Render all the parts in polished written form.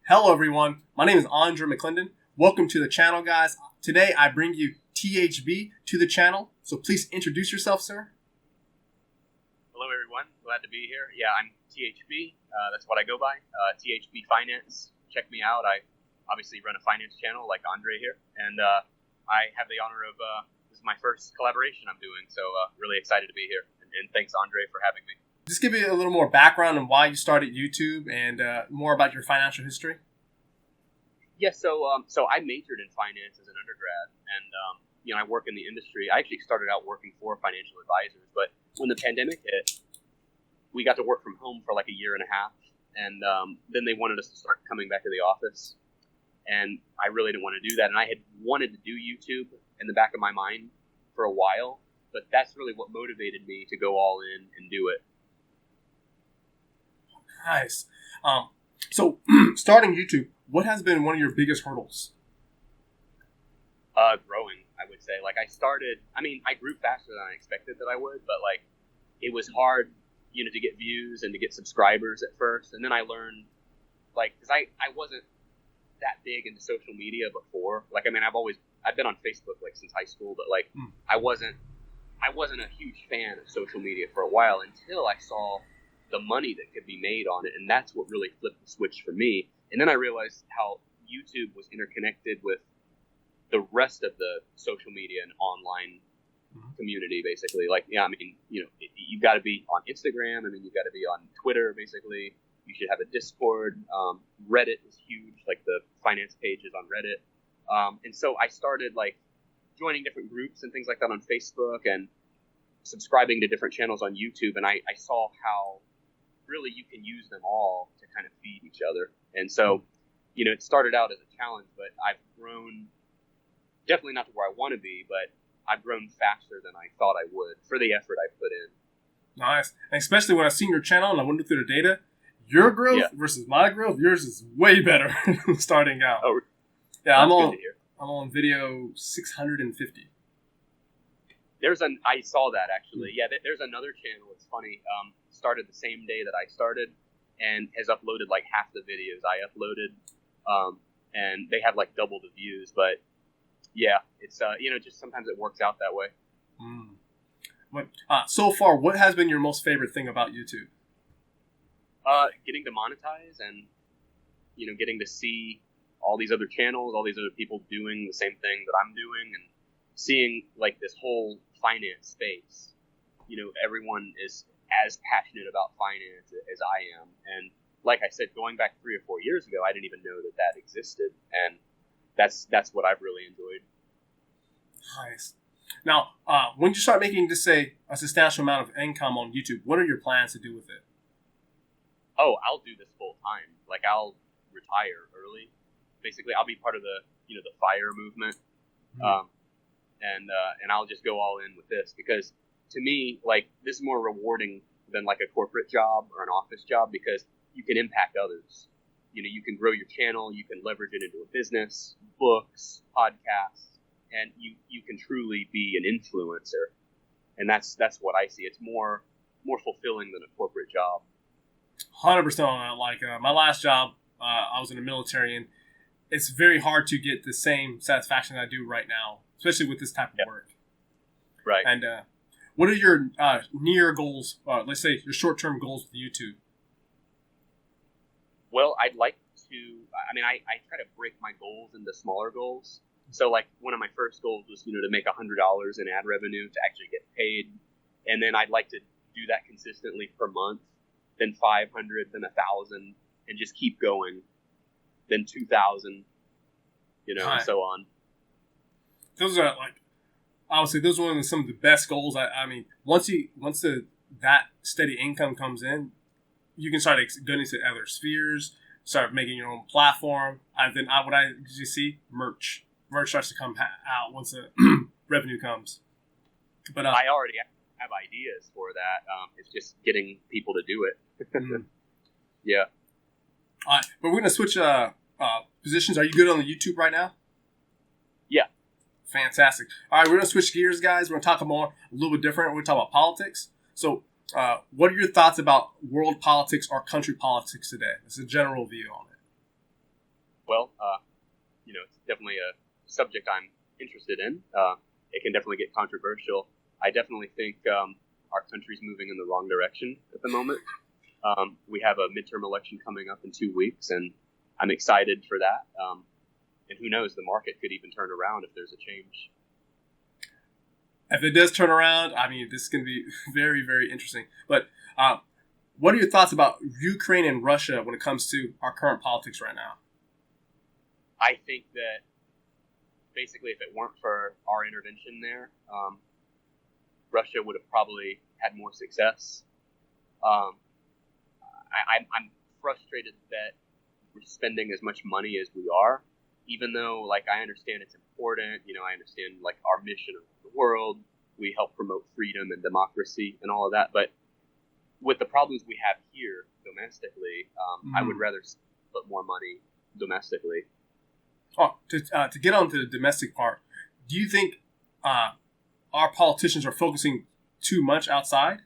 Hello everyone, my name is Andre McClendon. Welcome to the channel, guys. Today I bring you THB to the channel, so please introduce yourself, sir. Hello everyone, glad to be here. Yeah, I'm THB, that's what I go by, THB Finance. Check me out. I obviously run a finance channel like Andre here, and I have the honor of, this is my first collaboration I'm doing, so really excited to be here, and thanks Andre for having me. Just give me a little more background on why you started YouTube and more about your financial history. Yeah, so I majored in finance as an undergrad, and I work in the industry. I actually started out working for financial advisors, but when the pandemic hit, we got to work from home for like a year and a half, and then they wanted us to start coming back to the office, and I really didn't want to do that, and I had wanted to do YouTube in the back of my mind for a while, but that's really what motivated me to go all in and do it. Nice. So starting YouTube, what has been one of your biggest hurdles? Growing, I would say. Like I grew faster than I expected that I would, but like it was hard, to get views and to get subscribers at first. And then I learned, because I wasn't that big into social media before. I've been on Facebook since high school, but I wasn't a huge fan of social media for a while until I saw the money that could be made on it, and that's what really flipped the switch for me. And then I realized how YouTube was interconnected with the rest of the social media and online community, basically. You got to be on Instagram. You got to be on Twitter, basically. You should have a Discord. Reddit is huge, the finance pages on Reddit. And so I started joining different groups and things like that on Facebook and subscribing to different channels on YouTube. And I saw how really you can use them all to kind of feed each other. And so, it started out as a challenge, but I've grown, definitely not to where I want to be, but I've grown faster than I thought I would for the effort I put in. Nice. And especially when I've seen your channel and I went through the data, your growth versus my growth, yours is way better starting out. Oh, yeah, I'm on video 650. I saw that actually. Yeah, there's another channel. It's funny. Started the same day that I started, and has uploaded half the videos I uploaded, and they have double the views. But yeah, it's just sometimes it works out that way. So far, what has been your most favorite thing about YouTube? Getting to monetize, and getting to see all these other channels, all these other people doing the same thing that I'm doing, and seeing this whole finance space. Everyone is as passionate about finance as I am, and like I said, going back 3 or 4 years ago, I didn't even know that existed, and that's what I've really enjoyed. Nice. Now, when you start making, just say, a substantial amount of income on YouTube, what are your plans to do with it? Oh, I'll do this full time. I'll retire early. Basically, I'll be part of the the FIRE movement, and I'll just go all in with this, because to me, this is more rewarding than a corporate job or an office job, because you can impact others. You can grow your channel, you can leverage it into a business, books, podcasts, and you can truly be an influencer. And that's what I see. It's more fulfilling than a corporate job. 100% on that. My last job, I was in the military, and it's very hard to get the same satisfaction that I do right now, especially with this type of work. Right. And what are your near goals? Let's say your short-term goals with YouTube. Well, I'd like to. I try to break my goals into smaller goals. So, one of my first goals was, to make $100 in ad revenue to actually get paid, and then I'd like to do that consistently per month. Then 500, then 1,000, and just keep going. Then 2,000, and so on. Those are I would say those are some of the best goals. Once that steady income comes in, you can start getting into other spheres, start making your own platform. Then what I usually see, merch starts to come out once the revenue comes. But I already have ideas for that. It's just getting people to do it. Yeah. All right, but we're gonna switch positions. Are you good on the YouTube right now? Yeah. Fantastic. All right, we're going to switch gears, guys. We're going to talk a little bit different. We're going to talk about politics. So what are your thoughts about world politics or country politics today? It's a general view on it. Well, it's definitely a subject I'm interested in. It can definitely get controversial. I definitely think our country's moving in the wrong direction at the moment. We have a midterm election coming up in 2 weeks, and I'm excited for that. And who knows, the market could even turn around if there's a change. If it does turn around, I mean, this is going to be very, very interesting. But what are your thoughts about Ukraine and Russia when it comes to our current politics right now? I think that basically, if it weren't for our intervention there, Russia would have probably had more success. I'm frustrated that we're spending as much money as we are, even though, like, I understand it's important. I understand, like, our mission of the world. We help promote freedom and democracy and all of that. But with the problems we have here domestically, I would rather put more money domestically. Oh, to get on to the domestic part, do you think our politicians are focusing too much outside?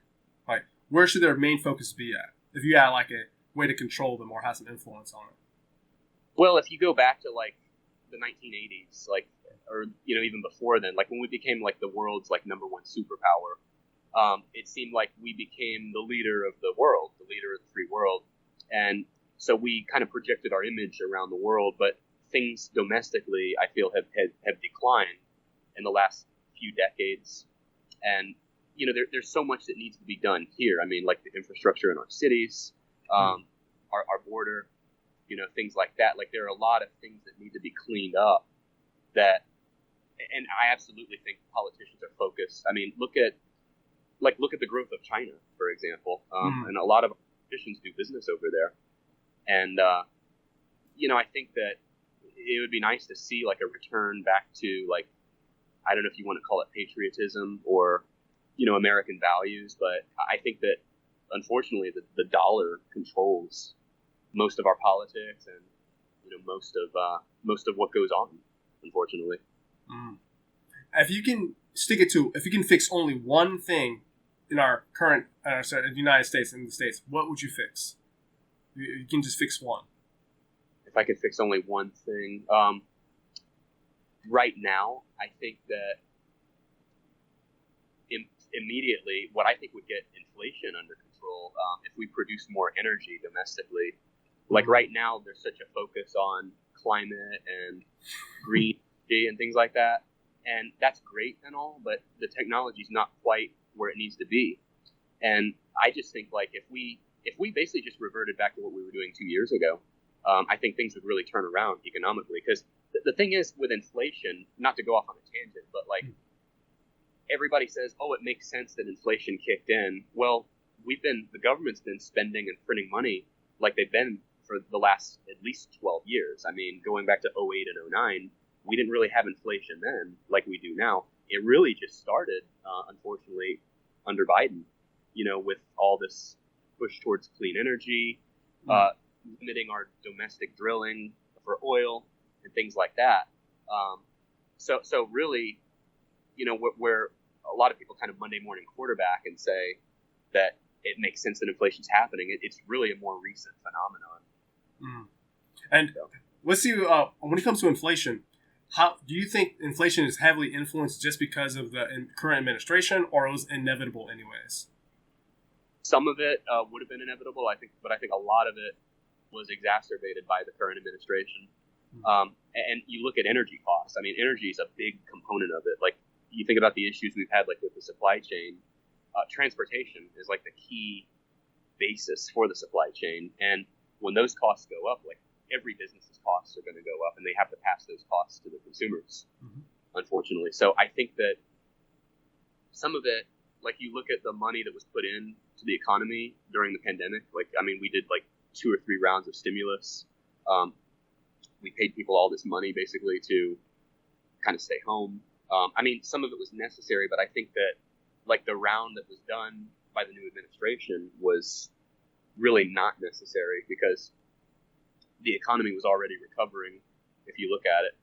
Like, where should their main focus be at? If you had like a way to control them or have some influence on it. Well, if you go back to like the 1980s, like, or even before then, like when we became like the world's like number one superpower, it seemed like we became the leader of the world, the leader of the free world, and so we kind of projected our image around the world. But things domestically, I feel, have declined in the last few decades, and there's so much that needs to be done here. I mean, like the infrastructure in our cities, our border, things like that. Like there are a lot of things that need to be cleaned up. And I absolutely think politicians are focused. I mean, look at the growth of China, for example, and a lot of politicians do business over there. And I think that it would be nice to see like a return back to, like, I don't know if you want to call it patriotism or American values, but I think that unfortunately the dollar controls most of our politics and most of what goes on, unfortunately. If you can fix only one thing in in the United States, what would you fix? You can just fix one. If I could fix only one thing, right now, I think that immediately, what I think would get inflation under control, if we produce more energy domestically. Like right now, there's such a focus on climate and green energy and things like that, and that's great and all, but the technology's not quite where it needs to be. And I just think, like, if we basically just reverted back to what we were doing 2 years ago, I think things would really turn around economically. Because the thing is, with inflation, not to go off on a tangent, but like everybody says, oh, it makes sense that inflation kicked in. Well, the government's been spending and printing money like they've been for the last at least 12 years. I mean, going back to 08 and 09, we didn't really have inflation then like we do now. It really just started, unfortunately, under Biden, with all this push towards clean energy, limiting our domestic drilling for oil and things like that. So really, where a lot of people kind of Monday morning quarterback and say that it makes sense that inflation's happening, it's really a more recent phenomenon. And let's see, when it comes to inflation, how do you think inflation is heavily influenced just because of the current administration, or it was inevitable anyways? Some of it would have been inevitable, I think, but I think a lot of it was exacerbated by the current administration. And you look at energy costs. I mean, energy is a big component of it. Like, you think about the issues we've had, like with the supply chain. Transportation is like the key basis for the supply chain, and when those costs go up, like every business's costs are going to go up, and they have to pass those costs to the consumers, unfortunately. So I think that some of it, like you look at the money that was put in to the economy during the pandemic, like, I mean, we did like 2 or 3 rounds of stimulus. We paid people all this money basically to kind of stay home. I mean, some of it was necessary, but I think that like the round that was done by the new administration was really not necessary because the economy was already recovering if you look at it.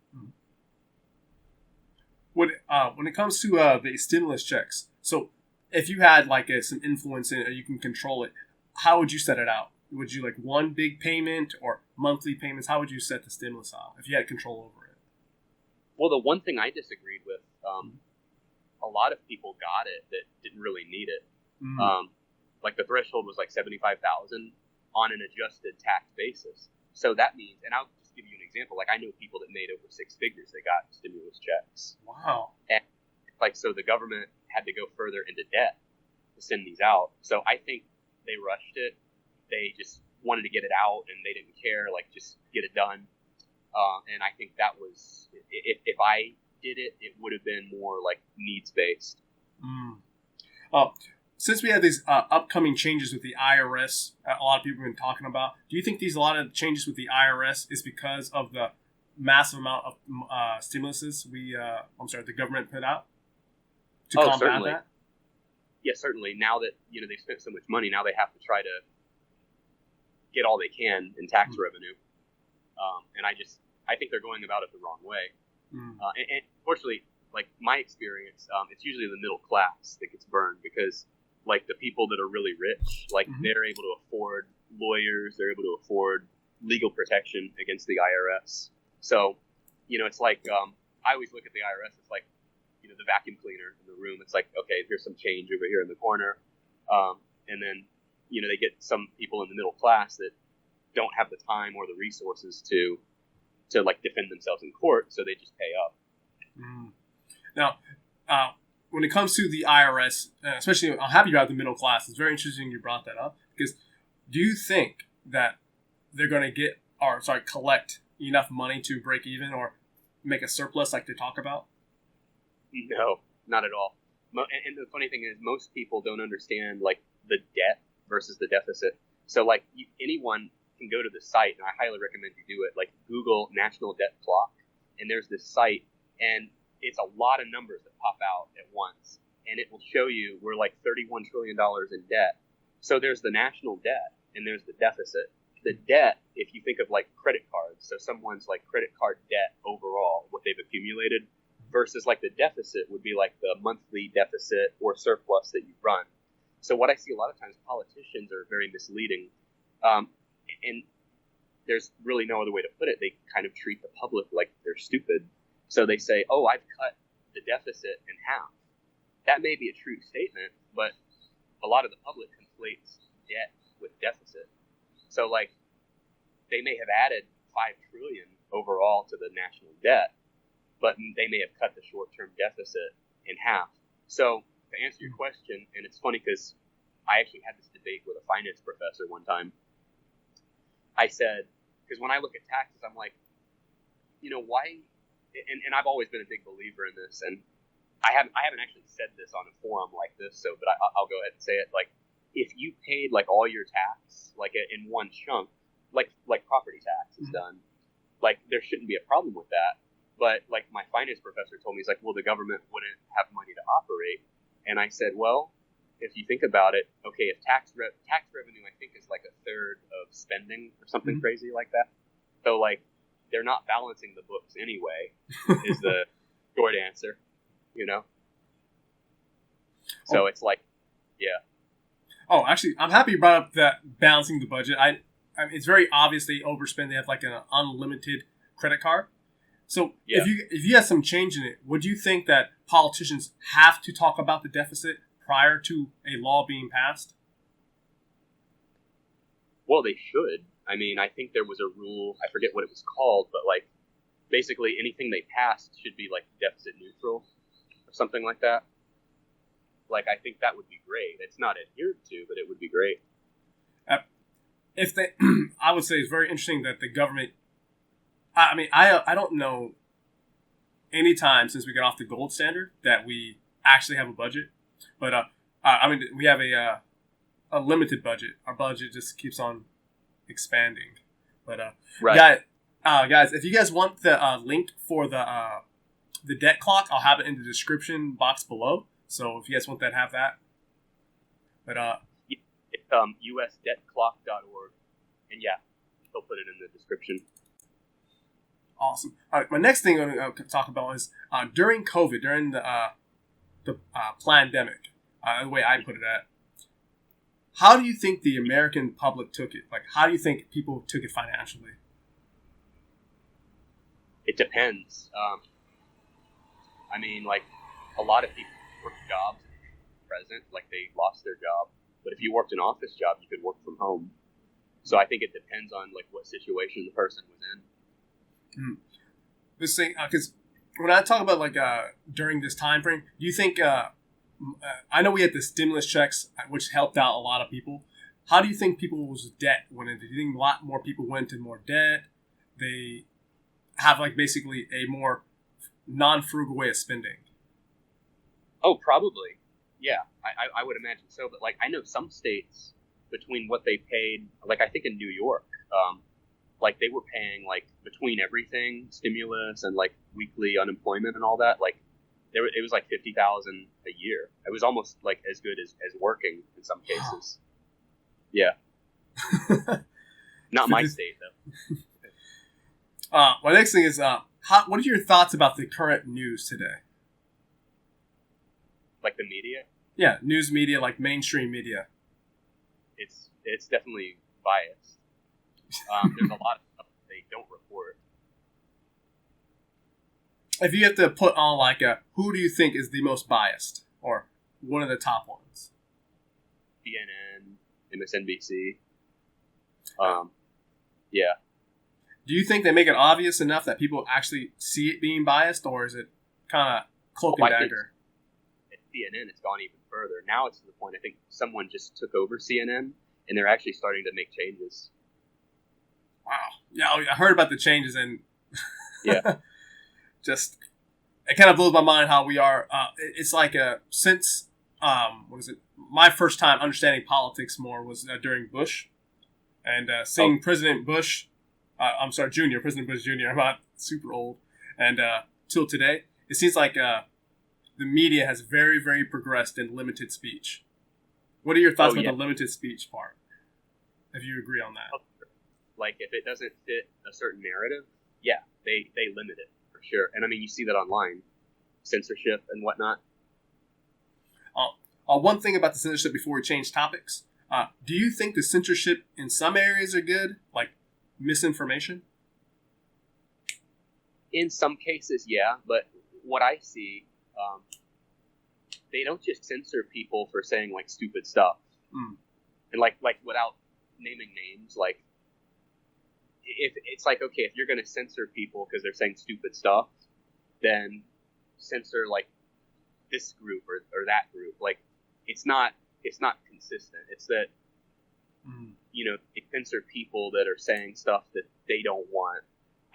When it comes to the stimulus checks, so if you had like some influence in it, or you can control it, how would you set it out? Would you like one big payment, or monthly payments? How would you set the stimulus out if you had control over it? Well, the one thing I disagreed with, a lot of people got it that didn't really need it. Like the threshold was like 75,000 on an adjusted tax basis. So that means, and I'll just give you an example. Like I know people that made over six figures that got stimulus checks. Wow. And like, so the government had to go further into debt to send these out. So I think they rushed it. They just wanted to get it out and they didn't care, like just get it done. And I think that was, if I did it, it would have been more like needs based. Since we have these upcoming changes with the IRS, a lot of people have been talking about, do you think a lot of changes with the IRS is because of the massive amount of stimuluses the government put out to combat certainly. that? Yeah, certainly. Now that, they spent so much money, now they have to try to get all they can in tax revenue. And I think they're going about it the wrong way. And fortunately, like my experience, it's usually the middle class that gets burned because like the people that are really rich, like they're able to afford lawyers, they're able to afford legal protection against the IRS. So, it's like, I always look at the IRS, it's like, the vacuum cleaner in the room. It's like, okay, here's some change over here in the corner. And then, they get some people in the middle class that don't have the time or the resources to like defend themselves in court. So they just pay up. Now, when it comes to the IRS, especially, I'm happy about the middle class. It's very interesting you brought that up because do you think that they're going to collect enough money to break even or make a surplus like they talk about? No, not at all. And the funny thing is, most people don't understand like the debt versus the deficit. So like anyone can go to the site, and I highly recommend you do it. Like Google National Debt Clock, and there's this site, and it's a lot of numbers that pop out at once, and it will show you we're like $31 trillion in debt. So there's the national debt, and there's the deficit. The debt, if you think of like credit cards, so someone's like credit card debt overall, what they've accumulated, versus like the deficit would be like the monthly deficit or surplus that you run. So what I see a lot of times, politicians are very misleading, and there's really no other way to put it. They kind of treat the public like they're stupid. So they say, oh, I've cut the deficit in half. That may be a true statement, but a lot of the public conflates debt with deficit. So like they may have added $5 trillion overall to the national debt, but they may have cut the short-term deficit in half. So to answer your question, and it's funny because I actually had this debate with a finance professor one time. I said, because when I look at taxes, I'm like, why? And I've always been a big believer in this, and I haven't actually said this on a forum like this, but I'll go ahead and say it. Like, if you paid like all your tax like in one chunk, like property tax is done, like there shouldn't be a problem with that. But like my finance professor told me, he's like, well, the government wouldn't have money to operate, and I said, well, if you think about it, okay, if tax revenue, I think, is like a third of spending or something crazy like that. So like they're not balancing the books anyway, is the short answer, So it's like, yeah. Oh, actually, I'm happy you brought up that balancing the budget. I mean, it's very obvious they overspend. They have like an unlimited credit card. So yeah. if you had some change in it, would you think that politicians have to talk about the deficit prior to a law being passed? Well, they should. I mean, I think there was a rule, I forget what it was called, but like basically anything they passed should be like deficit neutral or something like that. Like, I think that would be great. It's not adhered to, but it would be great. I would say it's very interesting that the government, I mean, I don't know any time since we got off the gold standard that we actually have a budget. But, I mean, we have a limited budget. Our budget just keeps on expanding. But, right. guys, if you guys want the link for the debt clock, I'll have it in the description box below. So if you guys want that, have that. But it's usdebtclock.org, and yeah, they'll put it in the description. Awesome. All right, my next thing I'm going to talk about is during COVID, during the pandemic, the way I put it at. How do you think the American public took it? Like, how do you think people took it financially? It depends. I mean, like a lot of people work jobs present, like they lost their job. But if you worked an office job, you could work from home. So I think it depends on like what situation the person was in. This thing, because when I talk about like during this time frame, do you think? I know we had the stimulus checks, which helped out a lot of people. How do you think people's debt went into? Do you think a lot more people went into more debt? They have like basically a more non-frugal way of spending. Oh, probably. Yeah, I would imagine so. But like I know some states between what they paid, like I think in New York, like they were paying like between everything, stimulus and like weekly unemployment and all that, like it was like 50,000 a year. It was almost like as good as working in some cases. Yeah. Not my state though. My next thing is what are your thoughts about the current news today? Like the media? Yeah, news media, like mainstream media. It's definitely biased. There's a lot of stuff they don't report. If you have to put on like who do you think is the most biased, or one of the top ones? CNN, MSNBC. Yeah. Do you think they make it obvious enough that people actually see it being biased, or is it kind of cloak and dagger? At CNN, it's gone even further. Now it's to the point I think someone just took over CNN, and they're actually starting to make changes. Wow. Yeah, I heard about the changes, and yeah, just it kind of blows my mind how we are. It's like since what is it? My first time understanding politics more was during Bush, and seeing President Bush. President Bush Jr. I'm not super old, and till today, it seems like the media has very, very progressed in limited speech. What are your thoughts about the limited speech part? If you agree on that, like if it doesn't fit a certain narrative, yeah, they limit it for sure. And I mean, you see that online, censorship and whatnot. One thing about the censorship before we change topics, do you think the censorship in some areas are good, like misinformation? In some cases, yeah, but what I see, they don't just censor people for saying like stupid stuff, and like without naming names. Like, if it's like, okay, if you're going to censor people because they're saying stupid stuff, then censor like this group or that group. Like, it's not consistent. It's that they censor people that are saying stuff that they don't want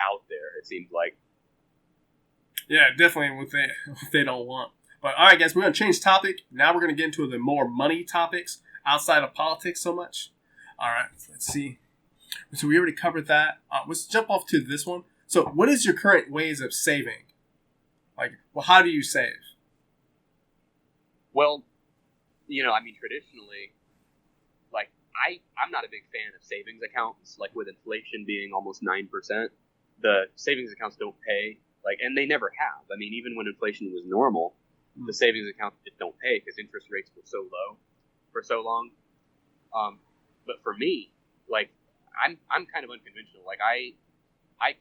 out there. It seems like. Yeah, definitely what they don't want. But all right, guys, we're going to change topic. Now we're going to get into the more money topics outside of politics so much. All right, let's see. So we already covered that. Let's jump off to this one. So what is your current ways of saving? Like, well, how do you save? Well, I mean, traditionally, like, I'm not a big fan of savings accounts. Like, with inflation being almost 9%, the savings accounts don't pay. Like, and they never have. I mean, even when inflation was normal, the savings accounts just don't pay because interest rates were so low for so long. But for me, like, I'm kind of unconventional. Like, I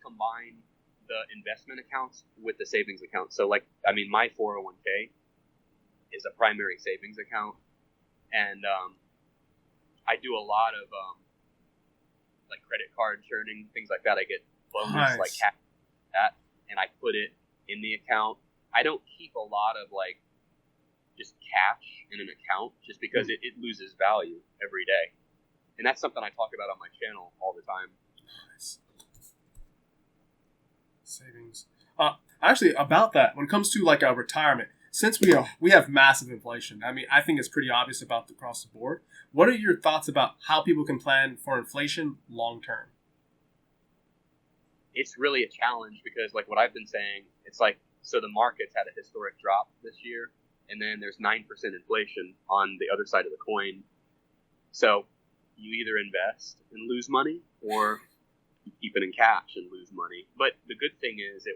combine the investment accounts with the savings accounts. So, like, I mean, my 401k is a primary savings account, and I do a lot of like credit card churning, things like that. I get bonus like that, and I put it in the account. I don't keep a lot of like just cash in an account just because it loses value every day, and that's something I talk about on my channel all the time. Nice. Savings. Actually, about that, when it comes to like a retirement, since we have massive inflation, I mean, I think it's pretty obvious across the board. What are your thoughts about how people can plan for inflation long term? It's really a challenge because, like what I've been saying, it's like, so the markets had a historic drop this year, and then there's 9% inflation on the other side of the coin. So you either invest and lose money, or you keep it in cash and lose money. But the good thing is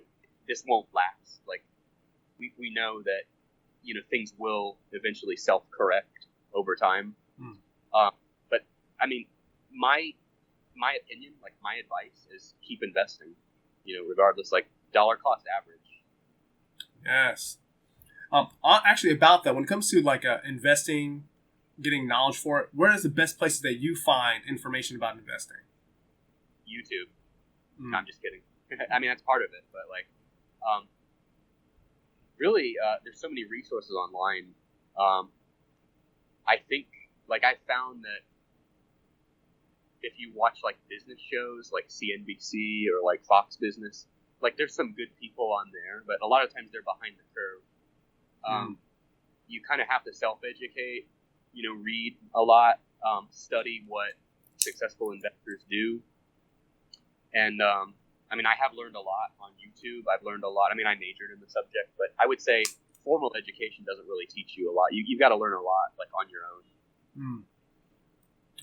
this won't last. Like, we know that, things will eventually self-correct over time. But I mean, my opinion, like my advice is keep investing, regardless. Like, dollar cost average. Yes. Actually, about that, when it comes to like investing, getting knowledge for it, where is the best places that you find information about investing? YouTube. Mm. No, I'm just kidding. I mean, that's part of it, but like, really, there's so many resources online. I think, like, I found that if you watch like business shows like CNBC or like Fox Business, like there's some good people on there, but a lot of times they're behind the curve. You kind of have to self-educate, read a lot, study what successful investors do. And, I mean, I have learned a lot on YouTube. I've learned a lot. I mean, I majored in the subject, but I would say formal education doesn't really teach you a lot. You've got to learn a lot, like, on your own.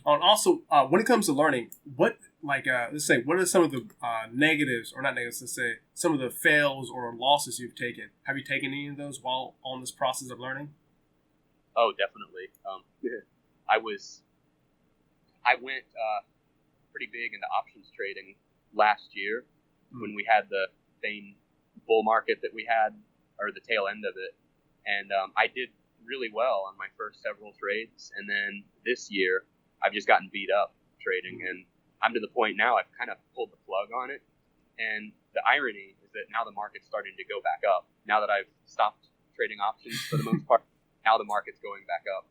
And also, when it comes to learning, what are some of the negatives, or not negatives, let's say, some of the fails or losses you've taken? Have you taken any of those while on this process of learning? Oh, definitely. I went pretty big into options trading last year when we had the same bull market that we had, or the tail end of it. And I did really well on my first several trades. And then this year, I've just gotten beat up trading. And I'm to the point now I've kind of pulled the plug on it. And the irony is that now the market's starting to go back up. Now that I've stopped trading options for the most part, now the market's going back up.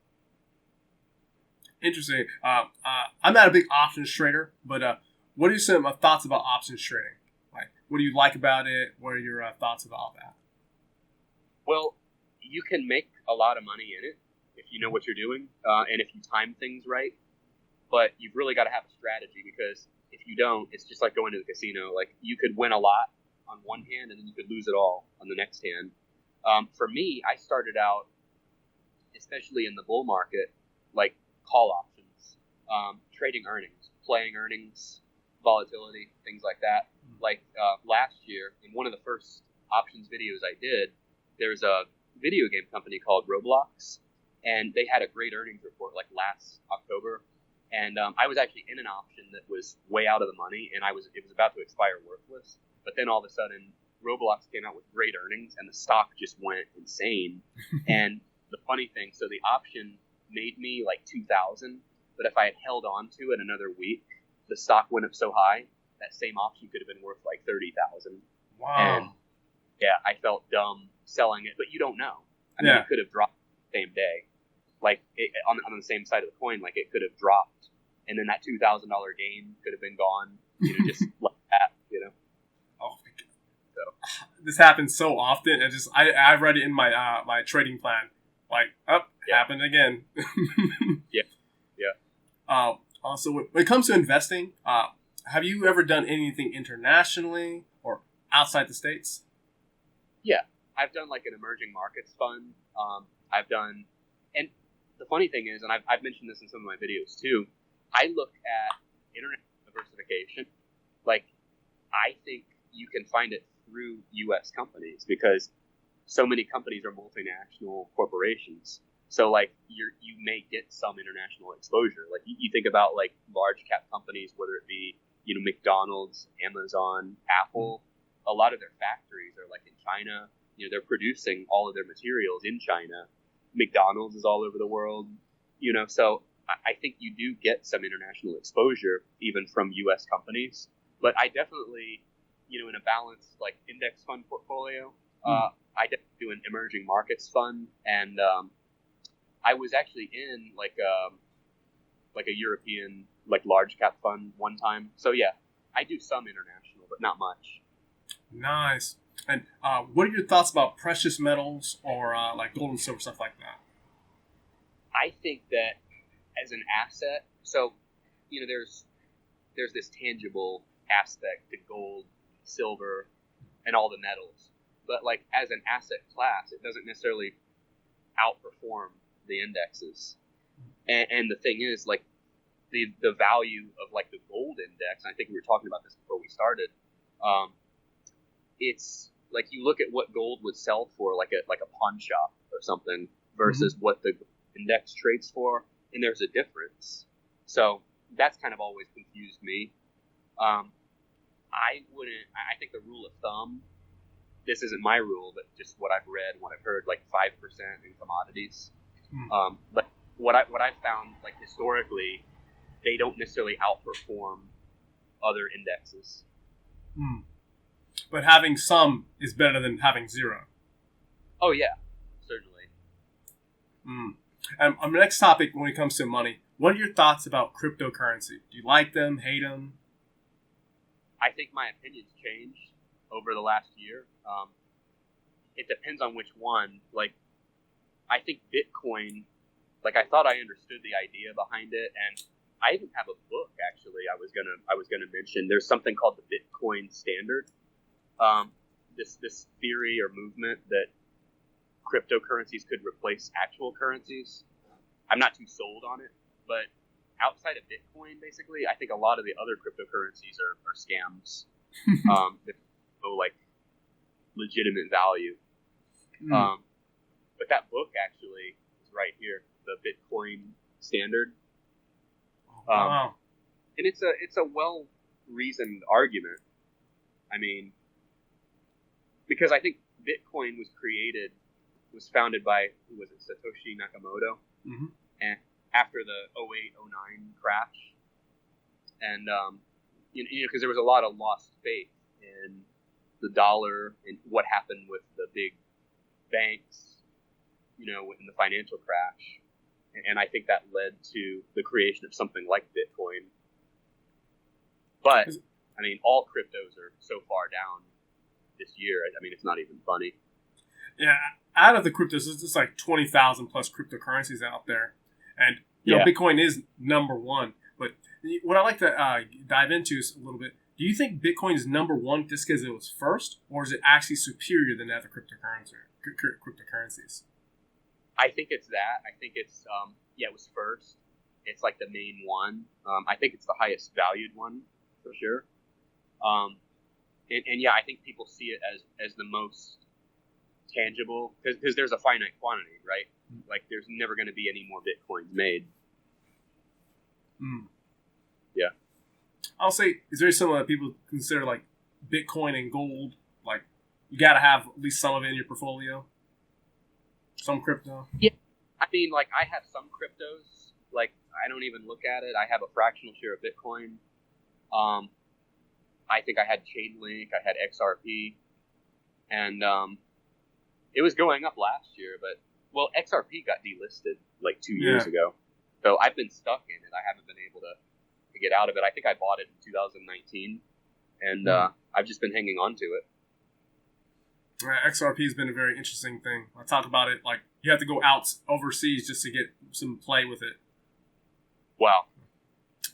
Interesting. I'm not a big options trader, but what are some thoughts about options trading? Like, what do you like about it? What are your thoughts about that? Well, you can make a lot of money in it if you know what you're doing and if you time things right. But you've really got to have a strategy, because if you don't, it's just like going to the casino. Like, you could win a lot on one hand and then you could lose it all on the next hand. For me, I started out, especially in the bull market, like call options, trading earnings, playing earnings, volatility, things like that. Like last year, in one of the first options videos I did, there's a video game company called Roblox, and they had a great earnings report like last October. And I was actually in an option that was way out of the money, and it was about to expire worthless. But then all of a sudden, Roblox came out with great earnings, and the stock just went insane. And the funny thing, so the option made me like $2,000, but if I had held on to it another week, the stock went up so high that same option could have been worth like $30,000. Wow. And yeah, I felt dumb selling it, but you don't know. I mean, it could have dropped the same day. Like on the same side of the coin, like it could have dropped, and then that $2,000 gain could have been gone. Just like that. Oh my God. So this happens so often. I read it in my my trading plan. Like, happened again. Yeah. Also, when it comes to investing, have you ever done anything internationally or outside the States? Yeah, I've done like an emerging markets fund. I've done, and the funny thing is, and I've mentioned this in some of my videos too, I look at international diversification. Like, I think you can find it through U.S. companies, because so many companies are multinational corporations. So like you may get some international exposure. Like you think about like large cap companies, whether it be McDonald's, Amazon, Apple. A lot of their factories are like in China. They're producing all of their materials in China. McDonald's is all over the world. So I think you do get some international exposure even from U.S. companies. But I definitely, in a balanced like index fund portfolio, I definitely do an emerging markets fund, and I was actually in like a European like large cap fund one time. So yeah, I do some international, but not much. Nice. And what are your thoughts about precious metals or like gold and silver, stuff like that? I think that as an asset, so there's this tangible aspect to gold, silver, and all the metals. But like as an asset class, it doesn't necessarily outperform the indexes. And the thing is, like the value of like the gold index, I think we were talking about this before we started. It's like you look at what gold would sell for, like a pawn shop or something, versus what the index trades for, and there's a difference. So that's kind of always confused me. I think the rule of thumb this isn't my rule, but just what I've read and what I've heard, like 5% in commodities. But what I've found, like historically, they don't necessarily outperform other indexes. But having some is better than having zero. Oh yeah, certainly. And on the next topic, when it comes to money, what are your thoughts about cryptocurrency? Do you like them, hate them? I think my opinion's changed over the last year. It depends on which one. Like, I think Bitcoin, like I thought I understood the idea behind it, and I even have a book actually. I was gonna mention. There's something called the Bitcoin Standard. This theory or movement that cryptocurrencies could replace actual currencies. I'm not too sold on it, but outside of Bitcoin, basically, I think a lot of the other cryptocurrencies are scams. That no like legitimate value. But that book actually is right here, the Bitcoin Standard. Wow. And it's a well reasoned argument. I mean, because I think Bitcoin was founded by, who was it, Satoshi Nakamoto, and after the 08-09 crash, and because there was a lot of lost faith in the dollar and what happened with the big banks, in the financial crash, and I think that led to the creation of something like Bitcoin. But I mean, all cryptos are so far down this year. I mean, it's not even funny. Yeah, out of the cryptos, there's like 20,000 plus cryptocurrencies out there, and Bitcoin is number one. But what I like to dive into is a little bit. Do you think Bitcoin is number one just because it was first, or is it actually superior than other cryptocurrencies? I think it's that. I think it's it was first. It's like the main one. I think it's the highest valued one for sure. And yeah, I think people see it as the most tangible because there's a finite quantity, right? Like there's never going to be any more Bitcoins made. Yeah. I'll say it's very similar that people consider like Bitcoin and gold. Like you got to have at least some of it in your portfolio. Some crypto. Yeah. I mean, like I have some cryptos. Like I don't even look at it. I have a fractional share of Bitcoin. I think I had Chainlink. I had XRP, and it was going up last year. But XRP got delisted like 2 years ago, so I've been stuck in it. I haven't been able to get out of it. I think I bought it in 2019, and I've just been hanging on to it. XRP has been a very interesting thing. I talk about it like you have to go out overseas just to get some play with it. Wow.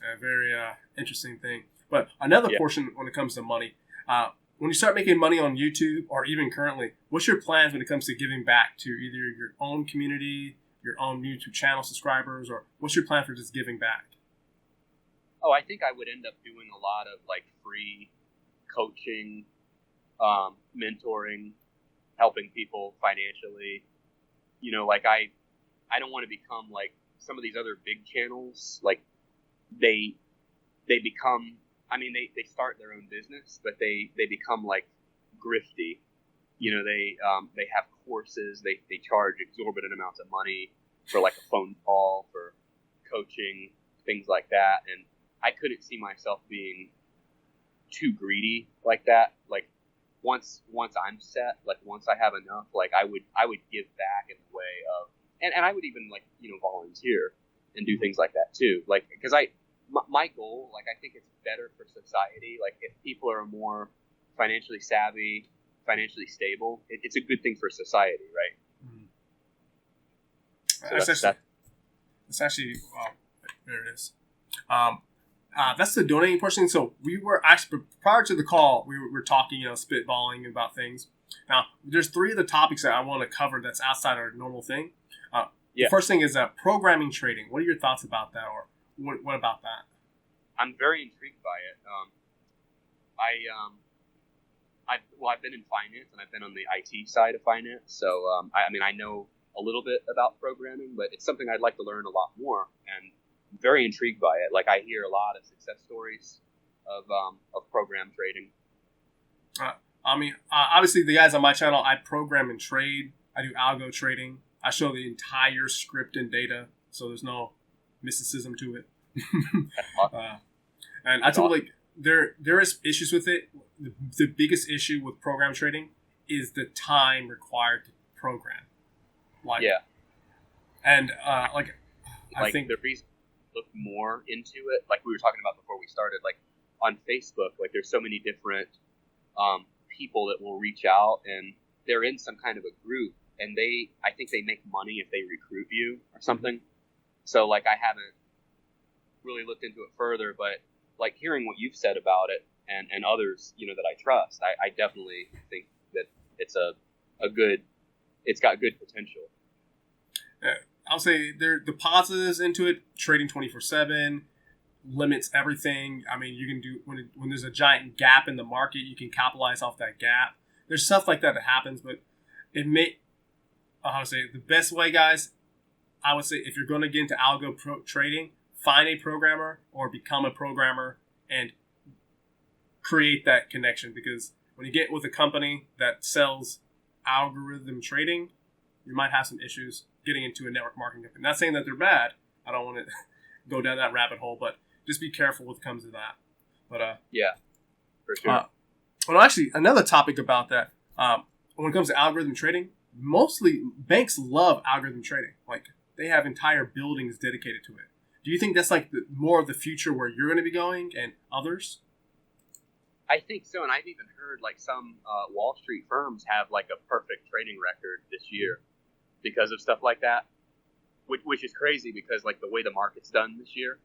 A very interesting thing. But another portion when it comes to money, when you start making money on YouTube or even currently, what's your plans when it comes to giving back to either your own community, your own YouTube channel subscribers, or what's your plan for just giving back? Oh, I think I would end up doing a lot of like free coaching, mentoring, helping people financially. Like I don't want to become like some of these other big channels. Like they become, I mean, they start their own business, but they become like grifty. They have courses, they charge exorbitant amounts of money for like a phone call, for coaching, things like that. And I couldn't see myself being too greedy like that. Like once I'm set, like once I have enough, like I would give back in the way of, and I would even like, volunteer and do things like that too. Like, because my goal, like, I think it's better for society. Like, if people are more financially savvy, financially stable, it's a good thing for society, right? So that's actually, wow, there it is. That's the donating portion. So we were actually, prior to the call, we were talking, spitballing about things. Now, there's three of the topics that I want to cover that's outside our normal thing. The first thing is programming trading. What are your thoughts about that, or what about that? I'm very intrigued by it. I've been in finance, and I've been on the IT side of finance. So, I know a little bit about programming, but it's something I'd like to learn a lot more, and I'm very intrigued by it. Like, I hear a lot of success stories of program trading. I mean, obviously the guys on my channel, I program and trade. I do algo trading. I show the entire script and data, so there's no mysticism to it. And I told like there is issues with it. The biggest issue with program trading is the time required to program. Like, yeah. And like I think the reason to look more into it, like we were talking about before we started, like on Facebook, like there's so many different people that will reach out, and they're in some kind of a group, and I think they make money if they recruit you or something. So like I haven't really looked into it further, but like hearing what you've said about it and others, you know, that I trust, I definitely think that it's it's got good potential. I'll say the positives into it: trading 24/7, limits everything. I mean, you can do when there's a giant gap in the market, you can capitalize off that gap. There's stuff like that happens, but it may. How to say it, the best way, guys? I would say if you're going to get into algo trading, find a programmer or become a programmer and create that connection. Because when you get with a company that sells algorithm trading, you might have some issues getting into a network marketing company. Not saying that they're bad. I don't want to go down that rabbit hole, but just be careful when it comes to that. But yeah, for sure. Well, actually, another topic about that. When it comes to algorithm trading, mostly banks love algorithm trading. Like they have entire buildings dedicated to it. Do you think that's like more of the future where you're going to be going and others? I think so, and I've even heard like some Wall Street firms have like a perfect trading record this year because of stuff like that, which is crazy because like the way the market's done this year,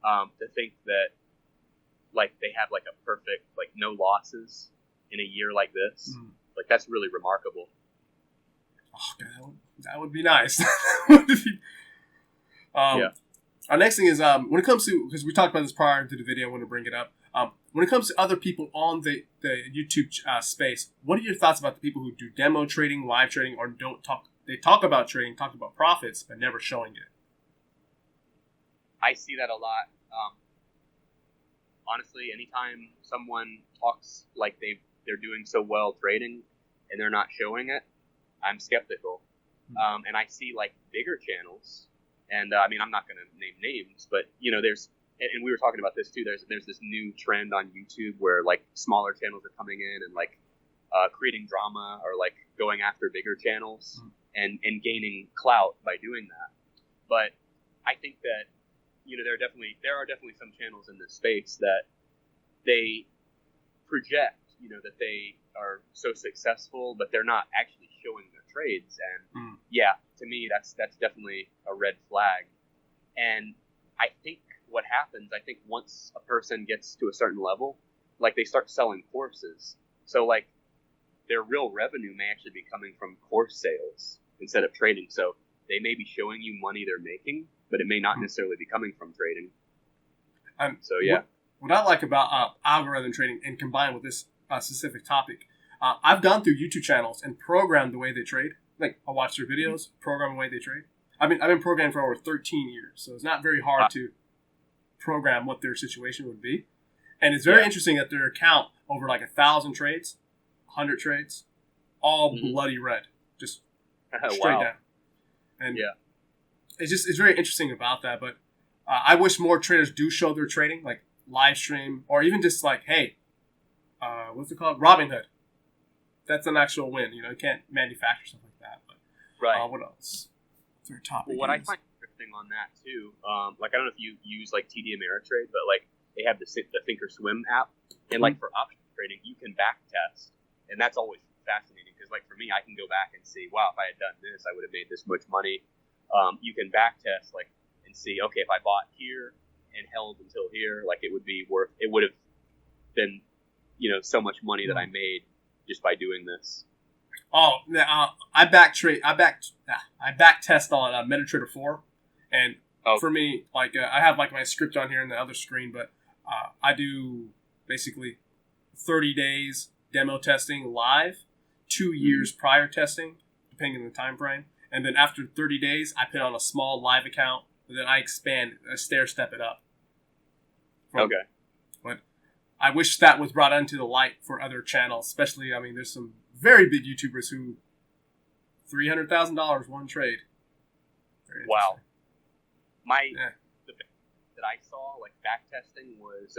to think that like they have like a perfect like no losses in a year like this, like that's really remarkable. Oh, God, that would be nice. Yeah. Our next thing is when it comes to, because we talked about this prior to the video, I want to bring it up. When it comes to other people on the YouTube space, what are your thoughts about the people who do demo trading, live trading, or don't talk? They talk about trading, talk about profits, but never showing it. I see that a lot. Honestly, anytime someone talks like they're doing so well trading and they're not showing it, I'm skeptical. And I see like bigger channels, and I mean I'm not going to name names, but you know and we were talking about this too. There's this new trend on YouTube where like smaller channels are coming in and like creating drama or like going after bigger channels and gaining clout by doing that. But I think that you know there are definitely some channels in this space that they project that they are so successful, but they're not actually showing their trades. And yeah, to me that's definitely a red flag. And I think what happens, I think once a person gets to a certain level, like they start selling courses. So like their real revenue may actually be coming from course sales instead of trading. So they may be showing you money they're making, but it may not necessarily be coming from trading. So yeah. What I like about algorithm trading and combined with this specific topic, I've gone through YouTube channels and programmed the way they trade. Like I watch their videos, program the way they trade. I've been programming for over 13 years, so it's not very hard to program what their situation would be. And it's very interesting that their account over like 1,000 trades, 100 trades, all bloody red, just straight down. And it's very interesting about that. But I wish more traders do show their trading, like live stream, or even just like, hey, what's it called? Robinhood. That's an actual win. You can't manufacture something like that. But what else? Their topic. Well, what I find interesting on that too, like I don't know if you use like TD Ameritrade, but like they have the Thinkorswim app, and like for option trading, you can back test, and that's always fascinating because like for me, I can go back and see, wow, if I had done this, I would have made this much money. You can back test like and see, okay, if I bought here and held until here, like it would have been, so much money that I made just by doing this. Oh, I back test on MetaTrader 4, and for me, like I have like my script on here in the other screen, but I do basically 30 days demo testing live, 2 years prior testing, depending on the time frame, and then after 30 days, I put on a small live account, and then I stair step it up. But I wish that was brought into the light for other channels, especially, I mean, there's some very big YouTubers who $300,000 one trade. Wow. The best that I saw, like back testing, was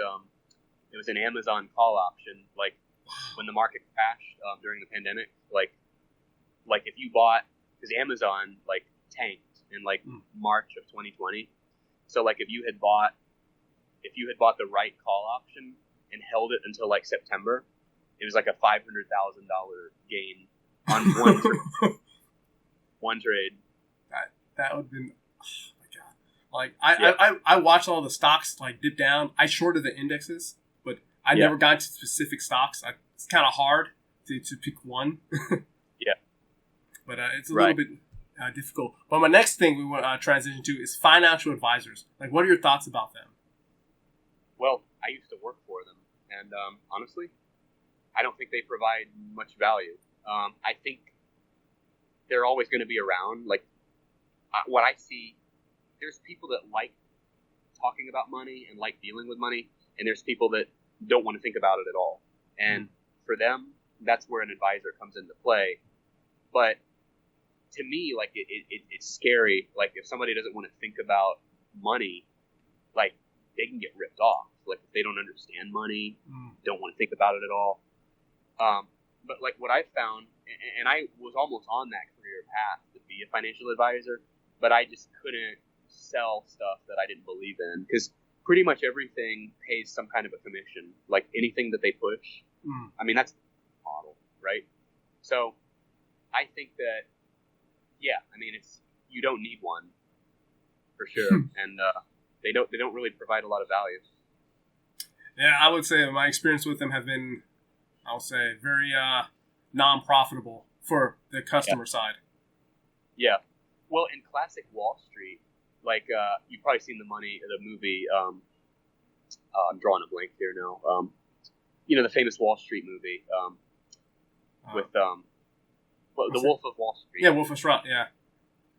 it was an Amazon call option. Like when the market crashed during the pandemic, like if you bought, because Amazon like tanked in like March of 2020. So like if you had bought the right call option and held it until like September, it was like a $500,000 gain on one trade. That would have been, oh my god! Like I watched all the stocks like dip down. I shorted the indexes, but I never got to specific stocks. It's kind of hard to pick one. Yeah, but it's a little bit difficult. But my next thing we want to transition to is financial advisors. Like, what are your thoughts about them? Well, I used to work for them, and honestly, I don't think they provide much value. I think they're always going to be around. Like, what I see, there's people that like talking about money and like dealing with money, and there's people that don't want to think about it at all. And for them, that's where an advisor comes into play. But to me, like, it's scary. Like, if somebody doesn't want to think about money, like, they can get ripped off. Like, if they don't understand money, don't want to think about it at all. But like what I found, and I was almost on that career path to be a financial advisor, but I just couldn't sell stuff that I didn't believe in, because pretty much everything pays some kind of a commission. Like anything that they push, I mean, that's the model, right? So I think that, I mean, you don't need one for sure, and they don't really provide a lot of value. Yeah, I would say my experience with them have been, I'll say, very non-profitable for the customer side. Yeah. Well, in classic Wall Street, like you've probably seen the movie. I'm drawing a blank here now. The famous Wall Street movie with the Wolf of Wall Street. Yeah, Wolf of Wall Street. Yeah.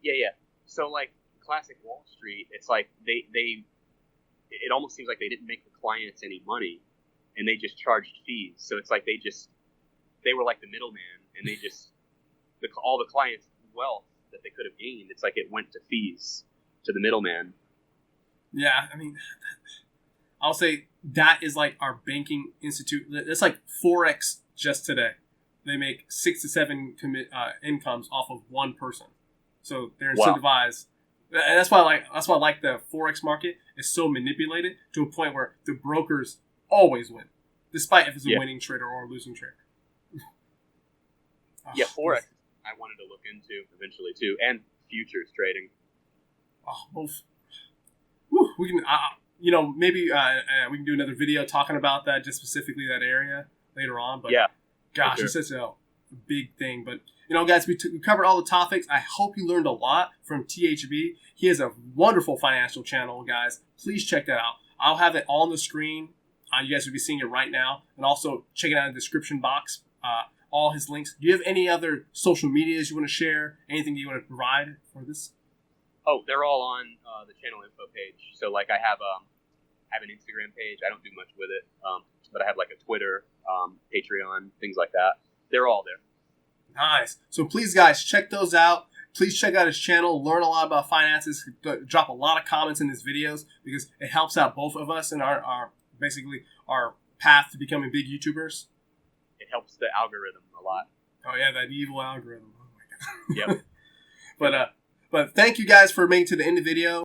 Yeah. So like classic Wall Street, it's like they it almost seems like they didn't make the clients any money, and they just charged fees. So it's like they were like the middleman, and they just all the clients' wealth that they could have gained, it's like it went to fees to the middleman. Yeah, I mean, I'll say that is like our banking institute. It's like forex just today. They make 6 to 7 incomes off of one person, so they're incentivized. Wow. And that's why I like the forex market is so manipulated to a point where the brokers always win, despite if it's a winning trader or a losing trader. Forex I wanted to look into eventually too, and futures trading. Both. We can, maybe we can do another video talking about that, just specifically that area later on. But gosh, sure. It's such a big thing. But guys, we covered all the topics. I hope you learned a lot from THB. He has a wonderful financial channel, guys. Please check that out. I'll have it on the screen. You guys will be seeing it right now, and also check it out in the description box. All his links. Do you have any other social medias you want to share? Anything you want to provide for this? Oh, they're all on the channel info page. So, like, I have an Instagram page. I don't do much with it, but I have like a Twitter, Patreon, things like that. They're all there. Nice. So please, guys, check those out. Please check out his channel. Learn a lot about finances. Drop a lot of comments in his videos, because it helps out both of us in our path to becoming big YouTubers. It helps the algorithm a lot. Oh yeah, that evil algorithm. Oh my god. Yep. But thank you guys for making it to the end of the video.